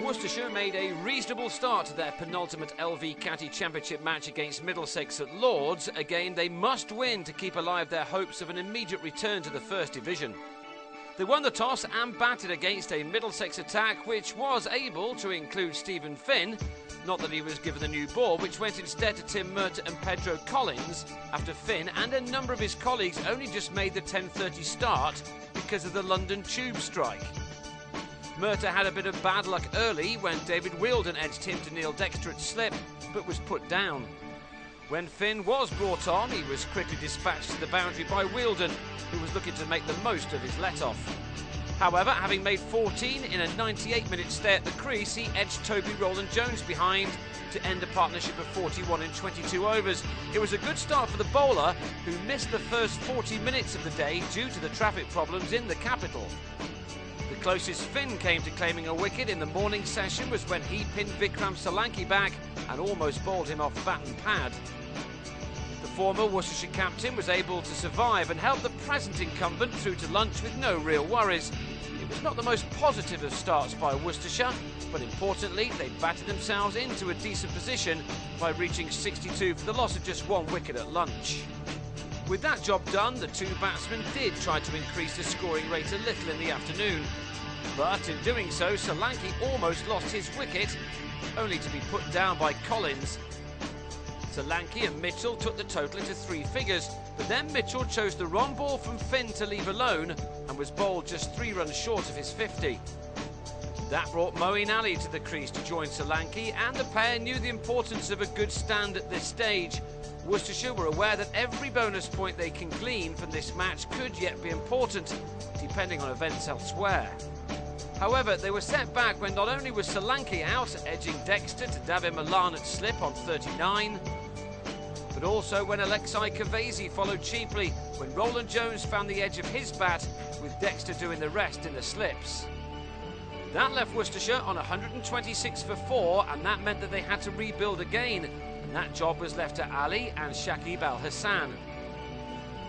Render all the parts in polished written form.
Worcestershire made a reasonable start to their penultimate LV County Championship match against Middlesex at Lords. Again, they must win to keep alive their hopes of an immediate return to the First Division. They won the toss and batted against a Middlesex attack which was able to include Stephen Finn, not that he was given the new ball, which went instead to Tim Murtagh and Pedro Collins, after Finn and a number of his colleagues only just made the 10:30 start because of the London tube strike. Murtagh had a bit of bad luck early when David Wheeldon edged him to Neil Dexter at slip, but was put down. When Finn was brought on, he was quickly dispatched to the boundary by Wheeldon, who was looking to make the most of his let-off. However, having made 14 in a 98-minute stay at the crease, he edged Toby Roland-Jones behind to end a partnership of 41 in 22 overs. It was a good start for the bowler, who missed the first 40 minutes of the day due to the traffic problems in the capital. The closest Finn came to claiming a wicket in the morning session was when he pinned Vikram Solanki back and almost bowled him off bat and pad. The former Worcestershire captain was able to survive and help the present incumbent through to lunch with no real worries. It was not the most positive of starts by Worcestershire, but importantly they batted themselves into a decent position by reaching 62 for the loss of just one wicket at lunch. With that job done, the two batsmen did try to increase the scoring rate a little in the afternoon. But in doing so, Solanki almost lost his wicket, only to be put down by Collins. Solanki and Mitchell took the total into three figures, but then Mitchell chose the wrong ball from Finn to leave alone and was bowled just 3 runs short of his 50. That brought Moeen Ali to the crease to join Solanki, and the pair knew the importance of a good stand at this stage. Worcestershire were aware that every bonus point they can glean from this match could yet be important, depending on events elsewhere. However, they were set back when not only was Solanki out, edging Dexter to David Milan at slip on 39, but also when Alexei Kavesi followed cheaply when Roland-Jones found the edge of his bat, with Dexter doing the rest in the slips. That left Worcestershire on 126 for 4, and that meant that they had to rebuild again, and that job was left to Ali and Shakib Al-Hassan.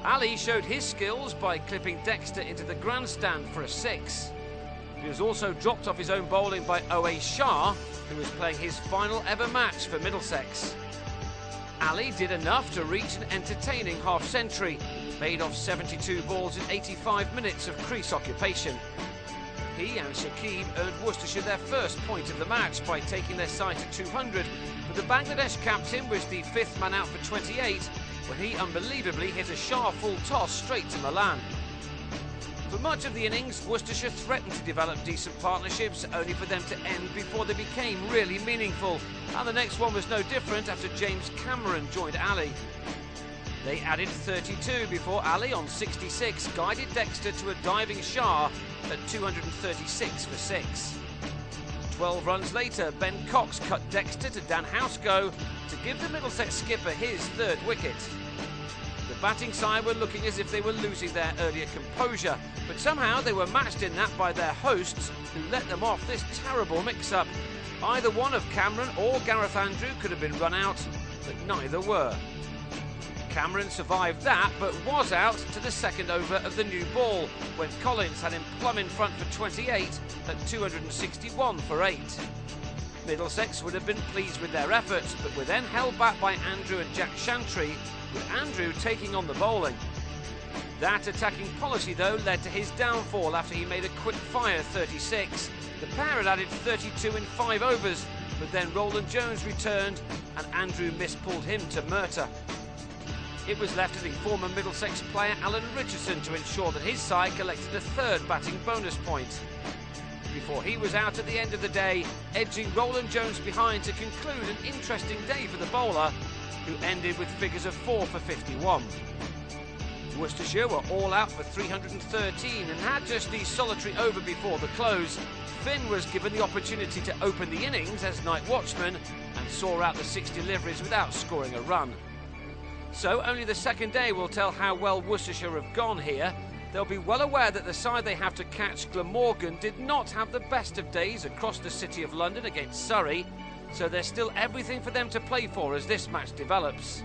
Ali showed his skills by clipping Dexter into the grandstand for a 6. He was also dropped off his own bowling by Oa Shah, who was playing his final ever match for Middlesex. Ali did enough to reach an entertaining half-century, made off 72 balls in 85 minutes of crease occupation. He and Shakib earned Worcestershire their first point of the match by taking their sight at 200, but the Bangladesh captain was the 5th man out for 28 when he unbelievably hit a Shah full toss straight to Milan. For much of the innings, Worcestershire threatened to develop decent partnerships, only for them to end before they became really meaningful, and the next one was no different after James Cameron joined Ali. They added 32 before Ali on 66 guided Dexter to a diving Shah at 236 for 6. 12 runs later, Ben Cox cut Dexter to Dan Housego to give the Middlesex skipper his 3rd wicket. The batting side were looking as if they were losing their earlier composure, but somehow they were matched in that by their hosts, who let them off this terrible mix-up. Either one of Cameron or Gareth Andrew could have been run out, but neither were. Cameron survived that, but was out to the 2nd over of the new ball, when Collins had him plumb in front for 28 at 261 for 8. Middlesex would have been pleased with their efforts, but were then held back by Andrew and Jack Shantry, with Andrew taking on the bowling. That attacking policy, though, led to his downfall after he made a quick-fire 36. The pair had added 32 in 5 overs, but then Roland-Jones returned and Andrew mispulled him to Murtagh. It was left to the former Middlesex player Alan Richardson to ensure that his side collected a 3rd batting bonus point, before he was out at the end of the day, edging Roland-Jones behind to conclude an interesting day for the bowler, who ended with figures of 4 for 51. Worcestershire were all out for 313 and had just the solitary over before the close. Finn was given the opportunity to open the innings as night watchman and saw out the 6 deliveries without scoring a run. So only the second day will tell how well Worcestershire have gone here. They'll be well aware that the side they have to catch, Glamorgan, did not have the best of days across the City of London against Surrey, so there's still everything for them to play for as this match develops.